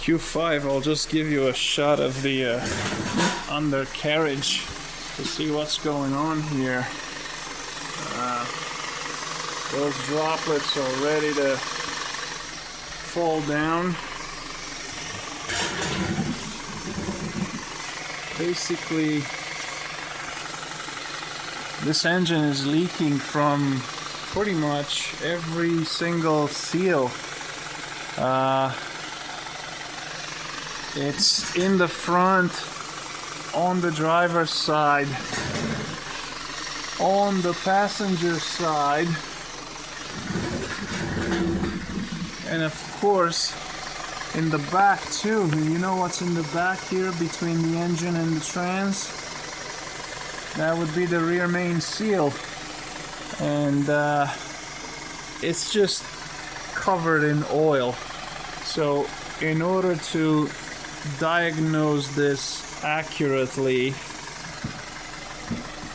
Q5, I'll just give you a shot of the undercarriage to see what's going on here. Those droplets are ready to fall down. Basically, this engine is leaking from pretty much every single seal. It's in the front, on the driver's side, on the passenger side, and of course in the back too. You know what's in the back here between the engine and the trans? That would be the rear main seal, and it's just covered in oil. So in order to diagnose this accurately,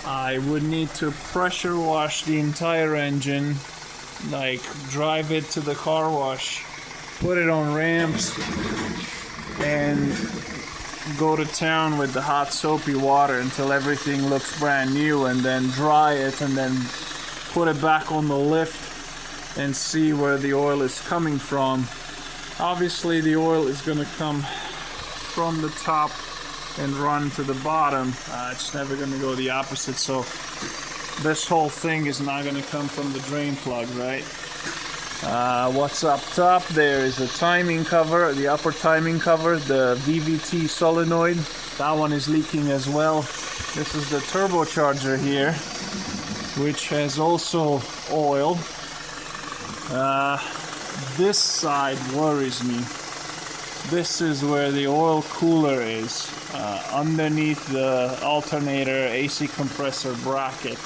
I would need to pressure wash the entire engine, like drive it to the car wash, put it on ramps, and go to town with the hot soapy water until everything looks brand new, and then dry it, and then put it back on the lift and see where the oil is coming from. Obviously the oil is going to come from the top and run to the bottom. It's never going to go the opposite, so this whole thing is not going to come from the drain plug, right? What's up top there is a timing cover, the upper timing cover, the VVT solenoid. That one is leaking as well. This is the turbocharger here, which has also oil. This side worries me. This is where the oil cooler is, underneath the alternator AC compressor bracket.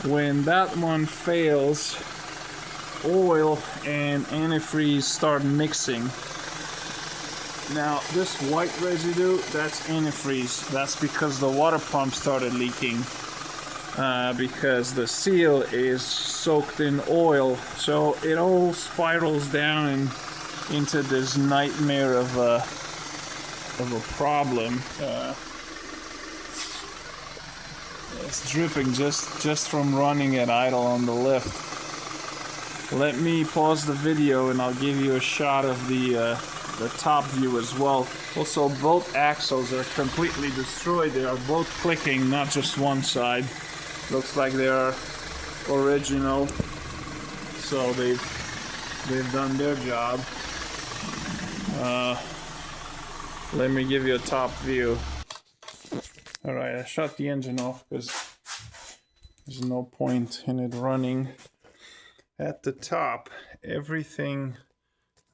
When that one fails, oil and antifreeze start mixing. Now this white residue, that's antifreeze. That's because the water pump started leaking, because the seal is soaked in oil. So it all spirals down and into this nightmare of a problem. It's dripping just from running at idle on the lift. Let me pause the video and I'll give you a shot of the top view as well. Also, both axles are completely destroyed. They are both clicking, not just one side. Looks like they are original, so they've done their job. Let me give you a top view. Alright, I shut the engine off because there's no point in it running. At the top, everything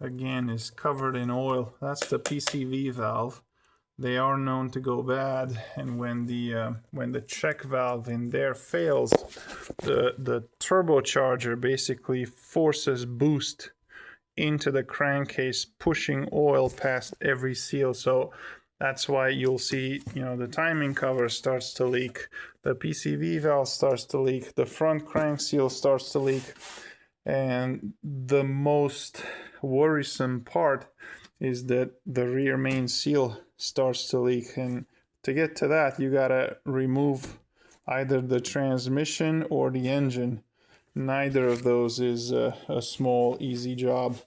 again is covered in oil. That's the PCV valve. They are known to go bad, and when the check valve in there fails, the turbocharger basically forces boost into the crankcase, pushing oil past every seal. So that's why you'll see, the timing cover starts to leak, the PCV valve starts to leak, the front crank seal starts to leak, and the most worrisome part is that the rear main seal starts to leak. And to get to that, you gotta remove either the transmission or the engine. Neither of those is a small, easy job.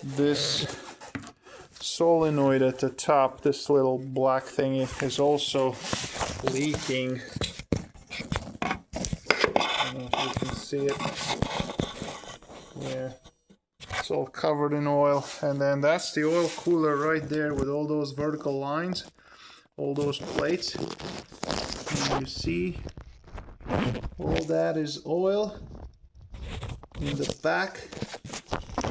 This solenoid at the top, this little black thingy, is also leaking. I don't know if you can see it. Yeah, it's all covered in oil. And then that's the oil cooler right there with all those vertical lines, all those plates. And you see all that is oil in the back.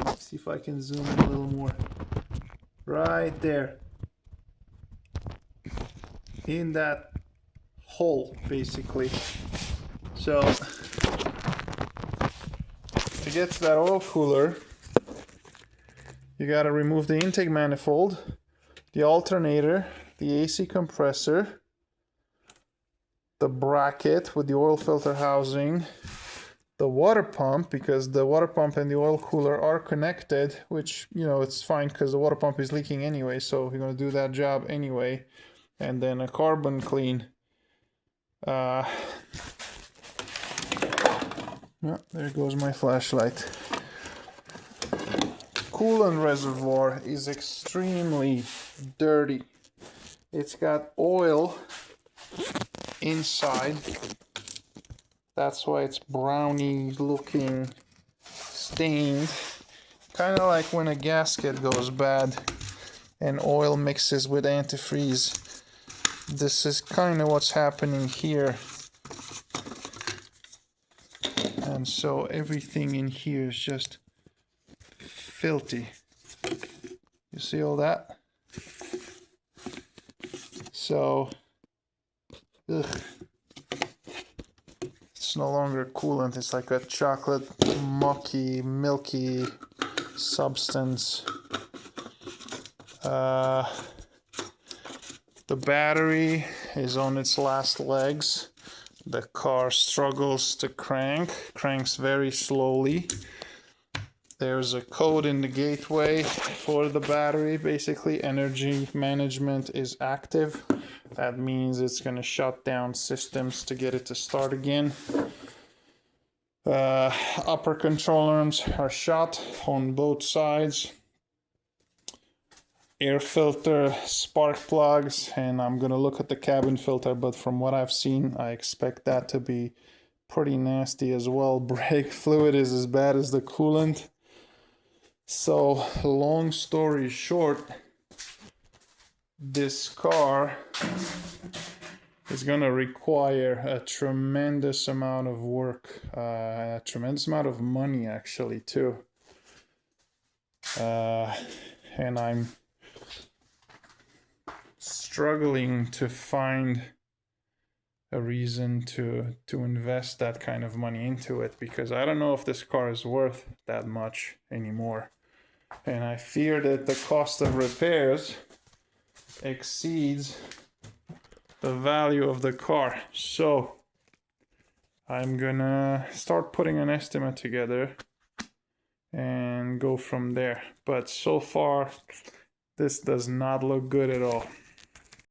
Let's see if I can zoom in a little more. Right there. In that hole, basically. So to get to that oil cooler, you gotta remove the intake manifold, the alternator, the AC compressor, the bracket with the oil filter housing, the water pump, because the water pump and the oil cooler are connected, which, you know, it's fine because the water pump is leaking anyway, so we're going to do that job anyway. And then a carbon clean. Yeah, there goes my flashlight. Coolant reservoir is extremely dirty. It's got oil inside. That's why it's browny looking, stained. Kind of like when a gasket goes bad and oil mixes with antifreeze. This is kind of what's happening here. And so everything in here is just filthy. You see all that? So, ugh. It's no longer coolant, it's like a chocolate, mucky, milky substance. The battery is on its last legs. The car struggles to cranks very slowly. There's a code in the gateway for the battery. Basically, energy management is active. That means it's going to shut down systems to get it to start again. Upper control arms are shot on both sides. Air filter, spark plugs, and I'm going to look at the cabin filter, but from what I've seen, I expect that to be pretty nasty as well. Brake fluid is as bad as the coolant. So, long story short, this car is going to require a tremendous amount of work, a tremendous amount of money actually too. And I'm struggling to find a reason to invest that kind of money into it, because I don't know if this car is worth that much anymore. And I fear that the cost of repairs exceeds the value of the car. So I'm gonna start putting an estimate together and go from there. But so far, this does not look good at all.